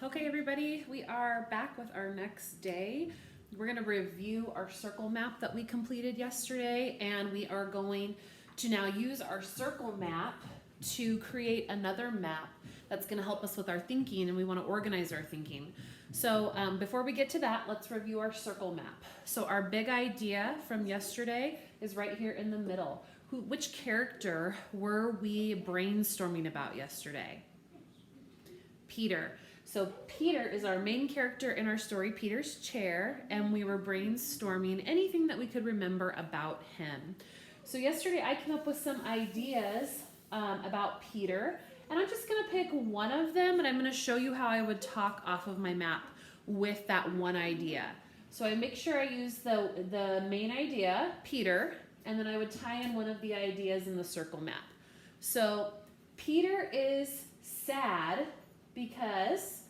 Okay, everybody, we are back with our next day. We're going to review our circle map that we completed yesterday, and we are going to now use our circle map to create another map that's going to help us with our thinking, and we want to organize our thinking. So before we get to that, let's review our circle map. So our big idea from yesterday is right here in the middle. Which character were we brainstorming about yesterday? Peter. So Peter is our main character in our story, Peter's chair, and we were brainstorming anything that we could remember about him. So yesterday I came up with some ideas about Peter, and I'm just going to pick one of them, and I'm going to show you how I would talk off of my map with that one idea. So I make sure I use the main idea, Peter, and then I would tie in one of the ideas in the circle map. So Peter is sad because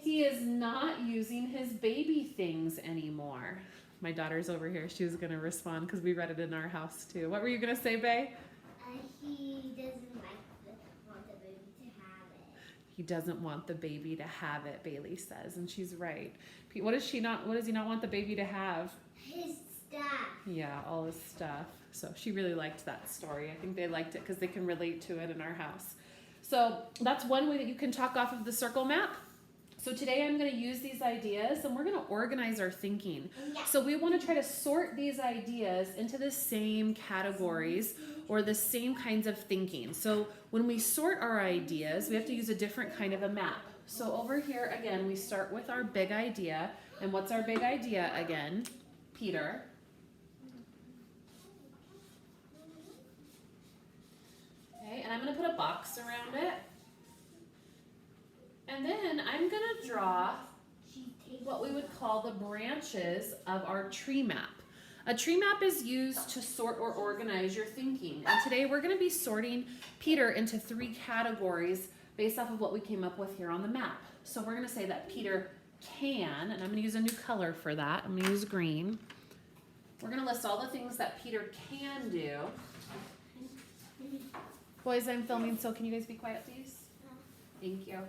he is not using his baby things anymore. My daughter's over here. She was going to respond because we read it in our house too. What were you going to say, Bae? He doesn't want the baby to have it. He doesn't want the baby to have it, Bailey says, and she's right. What does he not want the baby to have? His stuff. Yeah, all his stuff. So she really liked that story. I think they liked it because they can relate to it in our house. So that's one way that you can talk off of the circle map. So today I'm going to use these ideas and we're going to organize our thinking. Yeah. So we want to try to sort these ideas into the same categories or the same kinds of thinking. So when we sort our ideas, we have to use a different kind of a map. So over here, again, we start with our big idea. And what's our big idea again? Peter. Okay, and I'm going to put a box around it. And then I'm going to draw what we would call the branches of our tree map. A tree map is used to sort or organize your thinking. And today we're going to be sorting Peter into 3 categories based off of what we came up with here on the map. So we're going to say that Peter can, and I'm going to use a new color for that. I'm going to use green. We're going to list all the things that Peter can do. Boys, I'm filming, so can you guys be quiet, please? Thank you.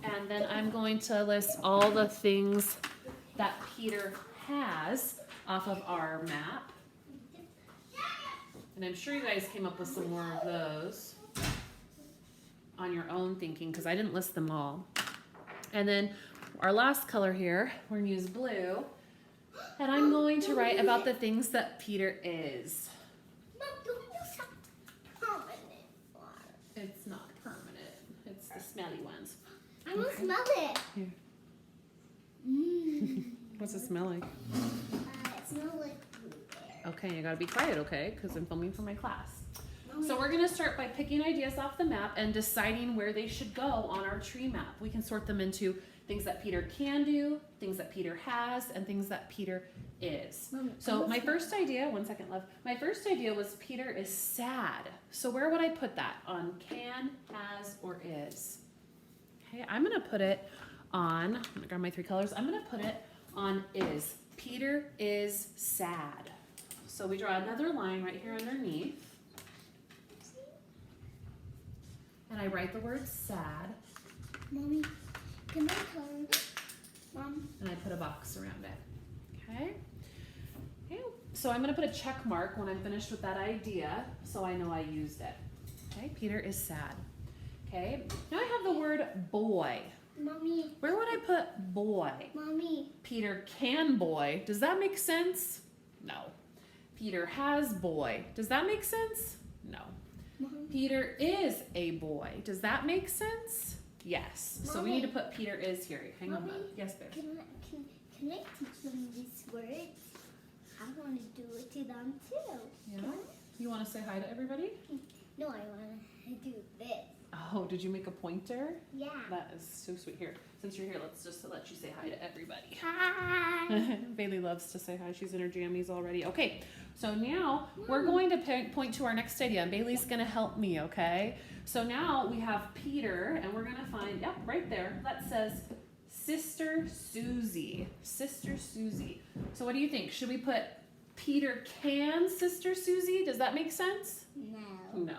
And then I'm going to list all the things that Peter has off of our map. And I'm sure you guys came up with some more of those on your own thinking because I didn't list them all. And then our last color here, we're going to use blue. And I'm going to write about the things that Peter is. Mom, don't use permanent water. It's not permanent. It's the smelly ones. I will smell it. Here. Mmm. What's it smell like? It smells like blueberry. Okay, you gotta be quiet, okay? Because I'm filming for my class. So we're gonna start by picking ideas off the map and deciding where they should go on our tree map. We can sort them into things that Peter can do, things that Peter has, and things that Peter is. So my first idea, one second, love. My first idea was Peter is sad. So where would I put that? On can, has, or is? Okay, I'm gonna put it on, I'm gonna grab my 3 colors. I'm gonna put it on is. Peter is sad. So we draw another line right here underneath. And I write the word sad. Mommy, can I come? Mom? And I put a box around it. Okay? Okay. So I'm going to put a check mark when I'm finished with that idea so I know I used it. Okay? Peter is sad. Okay? Now I have the word boy. Mommy. Where would I put boy? Mommy. Peter can boy. Does that make sense? No. Peter has boy. Does that make sense? No. Mommy. Peter is a boy. Does that make sense? Yes. So we need to put Peter is here. Hang on. Mommy, Yes, babe. Can I teach them these words? I want to do it to them too. Yeah. Can I? You want to say hi to everybody? No, I want to do this. Oh, did you make a pointer? Yeah. That is so sweet. Here, since you're here, let's just let you say hi to everybody. Hi. Bailey loves to say hi. She's in her jammies already. Okay, so now we're going to point to our next idea. And Bailey's going to help me, okay? So now we have Peter, and we're going to find, yep, right there, that says Sister Susie. Sister Susie. So what do you think? Should we put Peter can Sister Susie? Does that make sense? No. No.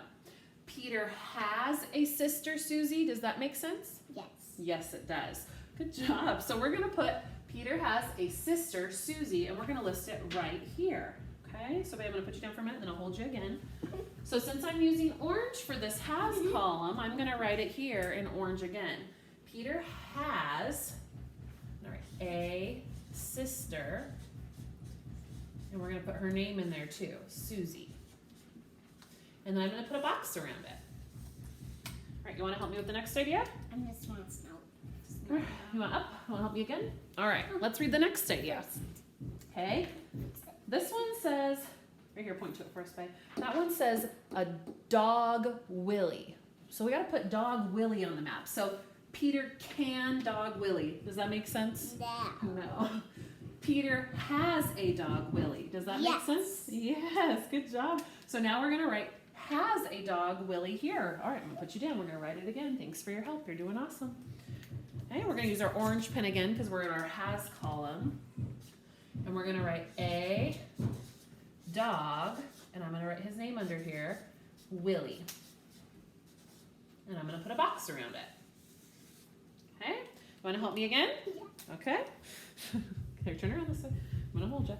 Peter has a sister, Susie. Does that make sense? Yes. Yes, it does. Good job. So we're gonna put Peter has a sister, Susie, and we're gonna list it right here. Okay, so babe, I'm gonna put you down for a minute, then I'll hold you again. So since I'm using orange for this has column, I'm gonna write it here in orange again. Peter has, all right, a sister, and we're gonna put her name in there too, Susie. And then I'm gonna put a box around it. All right, you wanna help me with the next idea? I'm just want to smell. You want up? You wanna help me again? All right, let's read the next idea. Okay, this one says, right here, point to it for us, babe. That one says a dog Willie. So we gotta put dog Willie on the map. So Peter can dog Willie. Does that make sense? No. No. Peter has a dog Willie. Does that make Yes. sense? Yes, good job. So now we're gonna write has a dog Willie here. All right, I'm gonna put you down. We're gonna write it again. Thanks for your help. You're doing awesome. Okay, we're gonna use our orange pen again because we're in our has column. And we're gonna write a dog, and I'm gonna write his name under here, Willie. And I'm gonna put a box around it. Okay, you wanna help me again? Yeah. Okay. Here, turn around this way. I'm gonna hold you.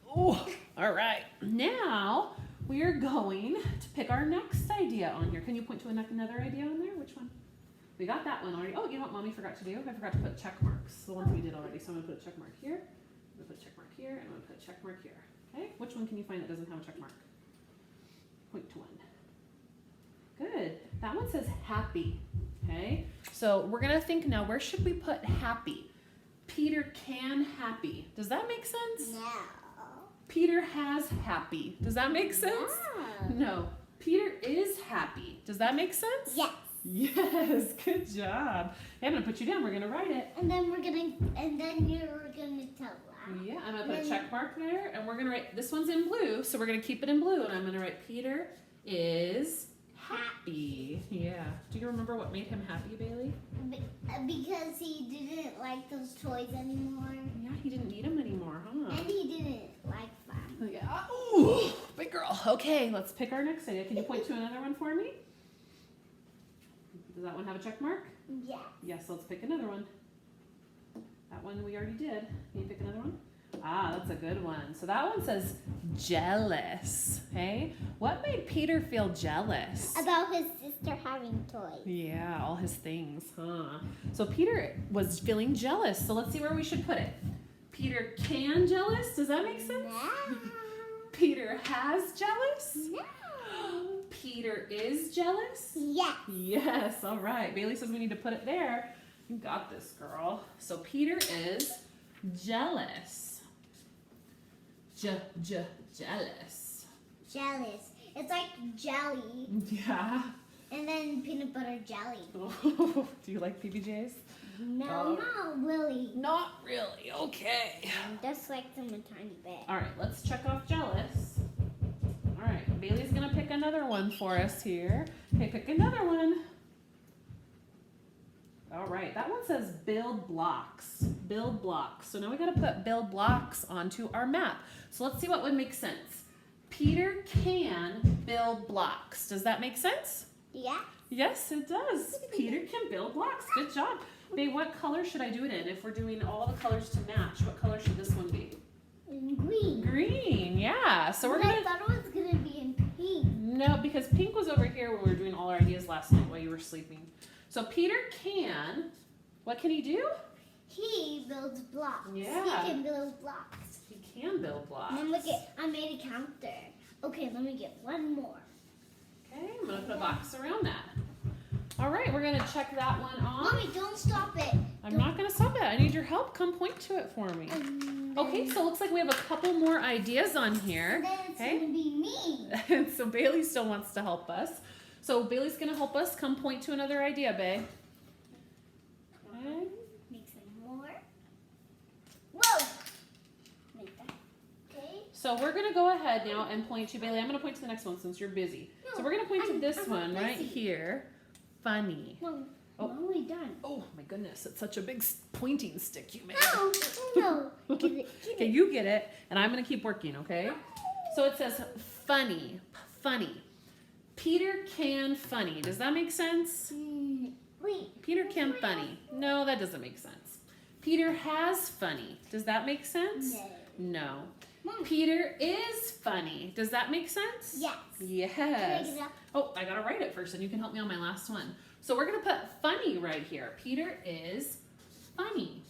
Oh, all right. Now we are going to pick our next idea on here. Can you point to another idea on there? Which one? We got that one already. Oh, you know what Mommy forgot to do? I forgot to put check marks. The ones we did already. So I'm gonna put a check mark here. I'm gonna put a check mark here, and I'm gonna put a check mark here. Okay. Which one can you find that doesn't have a check mark? Point to one. Good. That one says happy. Okay. So we're gonna think now. Where should we put happy? Peter can happy. Does that make sense? No. Peter has happy. Does that make sense? No. No. Peter is happy. Does that make sense? Yes. Yes. Good job. Hey, I'm gonna put you down. We're gonna write it. And then you're gonna tell us. Yeah, I'm gonna put a check mark there, and we're gonna write. This one's in blue, so we're gonna keep it in blue, and I'm gonna write Peter is happy. Yeah. Do you remember what made him happy, Bailey? Because he didn't like those toys anymore. Yeah, he didn't need them anymore, huh? And he didn't like them. Yeah. Ooh, big girl. Okay, let's pick our next idea. Can you point to another one for me? Does that one have a check mark? Yeah. Yes, let's pick another one. That one we already did. Can you pick another one? Ah, that's a good one. So that one says jealous. Okay. What made Peter feel jealous? About his sister having toys. Yeah, all his things, huh? So Peter was feeling jealous. So let's see where we should put it. Peter can jealous? Does that make sense? No. Peter has jealous? No. Peter is jealous? Yes. Yes, all right. Bailey says we need to put it there. You got this, girl. So Peter is jealous. Jealous. Jealous. It's like jelly. Yeah. And then peanut butter jelly. Do you like PBJs? No, not really. Not really. Okay. Just like them a tiny bit. All right, let's check off jealous. All right, Bailey's gonna pick another one for us here. Okay, pick another one. All right, that one says build blocks. Build blocks. So now we gotta put build blocks onto our map. So let's see what would make sense. Peter can build blocks. Does that make sense? Yeah. Yes, it does. Peter can build blocks. Good job. Babe, what color should I do it in? If we're doing all the colors to match, what color should this one be? Green. Green, yeah. So we're But gonna. I thought it was gonna be in pink. No, because pink was over here when we were doing all our ideas last night while you were sleeping. So Peter can. What can he do? He builds blocks. Yeah. He can build blocks. He can build blocks. And look at, I made a counter. Okay, let me get one more. Okay, I'm gonna put a box around that. All right, we're gonna check that one off. Mommy, don't stop it. I'm not gonna stop it. I need your help. Come point to it for me. Okay, so it looks like we have a couple more ideas on here. And then it's Okay. gonna be me. And so Bailey still wants to help us. So Bailey's gonna help us. Come point to another idea, Bae. Okay. Make some more. Whoa! Make that. Okay. So we're gonna go ahead now and point to Bailey. I'm gonna point to the next one since you're busy. So we're gonna point to this I'm one not right busy. here. Funny. No, Oh. I'm only done. Oh my goodness, it's such a big pointing stick you made. No, no. Get it, Okay, you get it, and I'm gonna keep working, okay? So it says funny, funny. Peter can funny. Does that make sense? Wait. Peter can funny. No, that doesn't make sense. Peter has funny. Does that make sense? No. No. Mom. Peter is funny. Does that make sense? Yes. Yes. Can I get up? Oh, I gotta write it first, and you can help me on my last one. So we're gonna put funny right here. Peter is funny.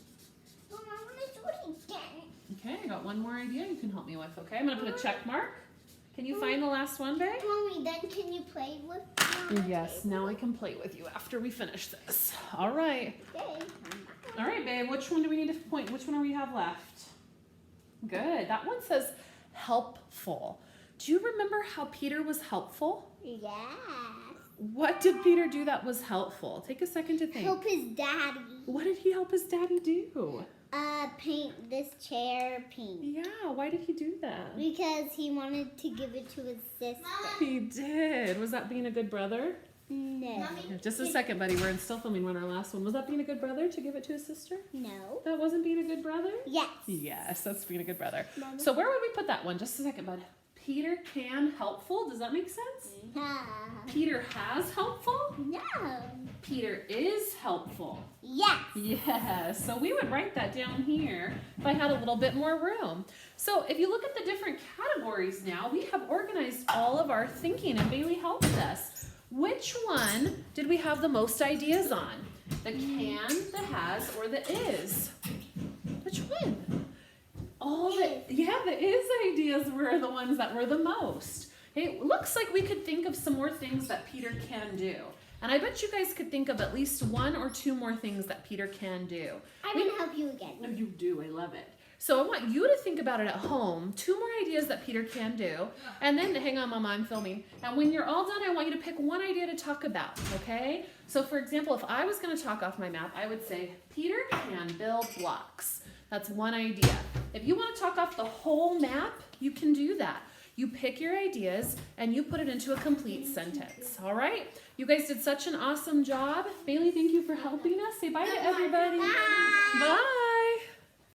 Mom, I want to do it again. Okay, I got one more idea you can help me with. Okay, I'm gonna put a check mark. Can you find the last one, babe? Mommy, then can you play with me on the Yes, table? now I can play with you after we finish this. All right. Okay. All right, babe, which one do we need to point? Which one do we have left? Good. That one says helpful. Do you remember how Peter was helpful? Yeah. What did Peter do that was helpful? Take a second to think. Help his daddy. What did he help his daddy do? Paint this chair pink. Yeah, why did he do that? Because he wanted to give it to his sister. He did. Was that being a good brother? No. Just a second, buddy. We're still filming on our last one. Was that being a good brother to give it to his sister? No. That wasn't being a good brother? Yes. Yes, that's being a good brother. Mama. So where would we put that one? Just a second, bud. Peter can helpful. Does that make sense? Peter has helpful. No. Peter is helpful. Yes. Yes. So we would write that down here if I had a little bit more room. So if you look at the different categories now, we have organized all of our thinking, and Bailey helped us. Which one did we have the most ideas on? The can, the has, or the is? Which one? All the is ideas were the ones that were the most. It looks like we could think of some more things that Peter can do. And I bet you guys could think of at least one or two more things that Peter can do. I'm going to help you again. No, you do. I love it. So I want you to think about it at home. Two more ideas that Peter can do. And then, hang on, Mama, I'm filming. And when you're all done, I want you to pick one idea to talk about, okay? So for example, if I was going to talk off my map, I would say, Peter can build blocks. That's one idea. If you want to talk off the whole map, you can do that. You pick your ideas and you put it into a complete sentence, all right? You guys did such an awesome job. Bailey, thank you for helping us. Say bye to everybody. Bye. Bye.